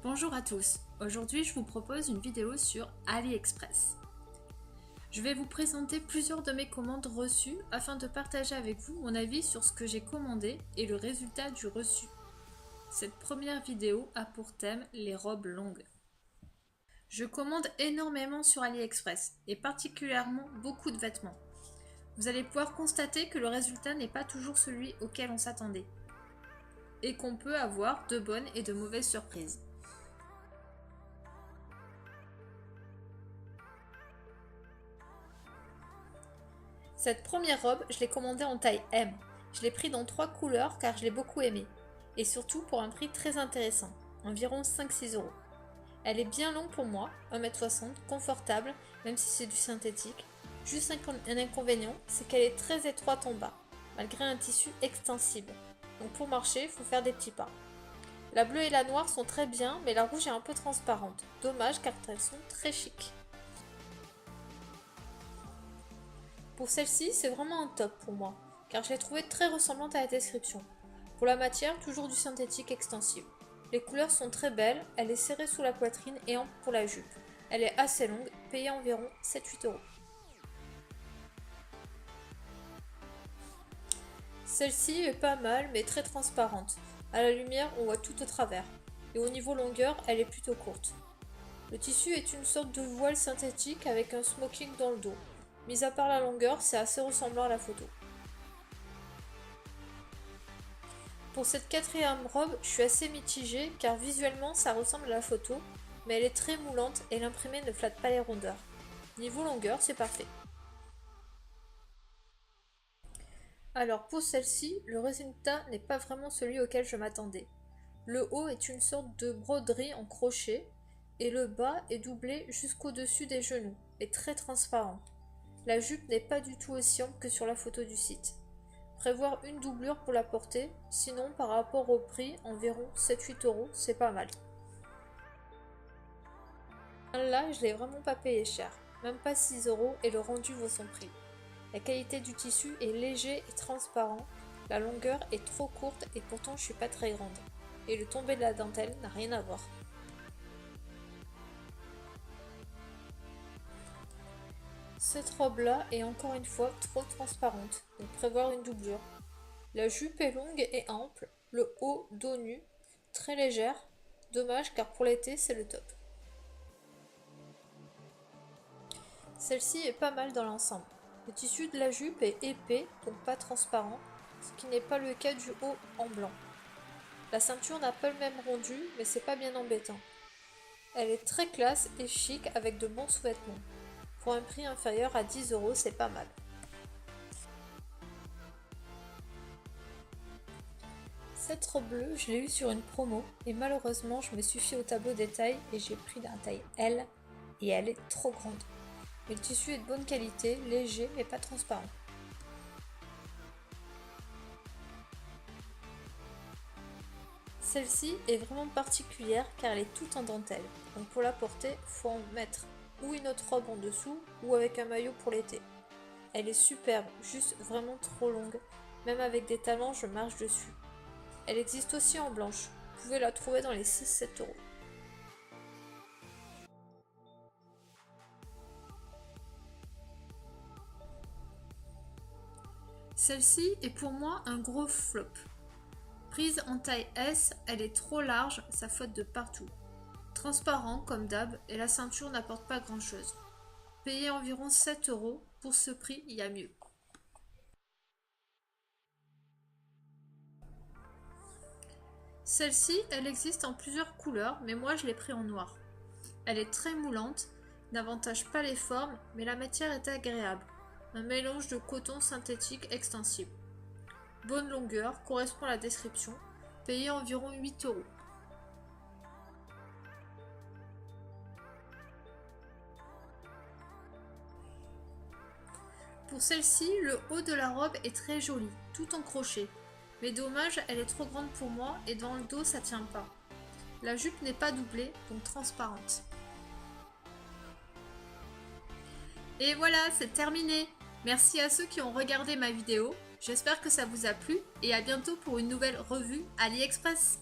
Bonjour à tous, aujourd'hui je vous propose une vidéo sur AliExpress. Je vais vous présenter plusieurs de mes commandes reçues afin de partager avec vous mon avis sur ce que j'ai commandé et le résultat du reçu. Cette première vidéo a pour thème les robes longues. Je commande énormément sur AliExpress et particulièrement beaucoup de vêtements. Vous allez pouvoir constater que le résultat n'est pas toujours celui auquel on s'attendait et qu'on peut avoir de bonnes et de mauvaises surprises. Cette première robe, je l'ai commandée en taille M. Je l'ai pris dans 3 couleurs car je l'ai beaucoup aimée. Et surtout pour un prix très intéressant, environ 5-6 €. Elle est bien longue pour moi, 1m60, confortable, même si c'est du synthétique. Juste un inconvénient, c'est qu'elle est très étroite en bas, malgré un tissu extensible. Donc pour marcher, il faut faire des petits pas. La bleue et la noire sont très bien, mais la rouge est un peu transparente. Dommage car elles sont très chic. Pour celle-ci, c'est vraiment un top pour moi, car je l'ai trouvée très ressemblante à la description. Pour la matière, toujours du synthétique extensible. Les couleurs sont très belles, elle est serrée sous la poitrine et ample pour la jupe. Elle est assez longue, payée environ 7-8 €. Celle-ci est pas mal, mais très transparente. À la lumière, on voit tout au travers. Et au niveau longueur, elle est plutôt courte. Le tissu est une sorte de voile synthétique avec un smoking dans le dos. Mis à part la longueur, c'est assez ressemblant à la photo. Pour cette quatrième robe, je suis assez mitigée car visuellement ça ressemble à la photo, mais elle est très moulante et l'imprimé ne flatte pas les rondeurs. Niveau longueur, c'est parfait. Alors pour celle-ci, le résultat n'est pas vraiment celui auquel je m'attendais. Le haut est une sorte de broderie en crochet et le bas est doublé jusqu'au-dessus des genoux et très transparent. La jupe n'est pas du tout aussi ample que sur la photo du site. Prévoir une doublure pour la porter, sinon par rapport au prix, environ 7-8 €, c'est pas mal. Là, je l'ai vraiment pas payé cher, même pas 6 € et le rendu vaut son prix. La qualité du tissu est léger et transparent, la longueur est trop courte et pourtant je suis pas très grande. Et le tombé de la dentelle n'a rien à voir. Cette robe-là est encore une fois trop transparente, donc prévoir une doublure. La jupe est longue et ample, le haut dos nu, très légère, dommage car pour l'été c'est le top. Celle-ci est pas mal dans l'ensemble. Le tissu de la jupe est épais, donc pas transparent, ce qui n'est pas le cas du haut en blanc. La ceinture n'a pas le même rendu, mais c'est pas bien embêtant. Elle est très classe et chic avec de bons sous-vêtements. Pour un prix inférieur à 10 €, c'est pas mal. Cette robe bleue, je l'ai eue sur une promo et malheureusement, je me suis fiée au tableau des tailles et j'ai pris la taille L et elle est trop grande. Mais le tissu est de bonne qualité, léger mais pas transparent. Celle-ci est vraiment particulière car elle est toute en dentelle. Donc pour la porter, il faut en mettre ou une autre robe en dessous ou avec un maillot pour l'été. Elle est superbe, juste vraiment trop longue. Même avec des talons, je marche dessus. Elle existe aussi en blanche. Vous pouvez la trouver dans les 6-7 €. Celle-ci est pour moi un gros flop. Prise en taille S, elle est trop large, ça flotte de partout. Transparent comme d'hab et la ceinture n'apporte pas grand chose. Payer environ 7 €, pour ce prix il y a mieux. Celle-ci, elle existe en plusieurs couleurs, mais moi je l'ai pris en noir. Elle est très moulante, n'avantage pas les formes, mais la matière est agréable. Un mélange de coton synthétique extensible. Bonne longueur, correspond à la description, payé environ 8 €. Pour celle-ci, le haut de la robe est très joli, tout en crochet. Mais dommage, elle est trop grande pour moi et dans le dos ça tient pas. La jupe n'est pas doublée, donc transparente. Et voilà, c'est terminé. Merci à ceux qui ont regardé ma vidéo. J'espère que ça vous a plu et à bientôt pour une nouvelle revue AliExpress.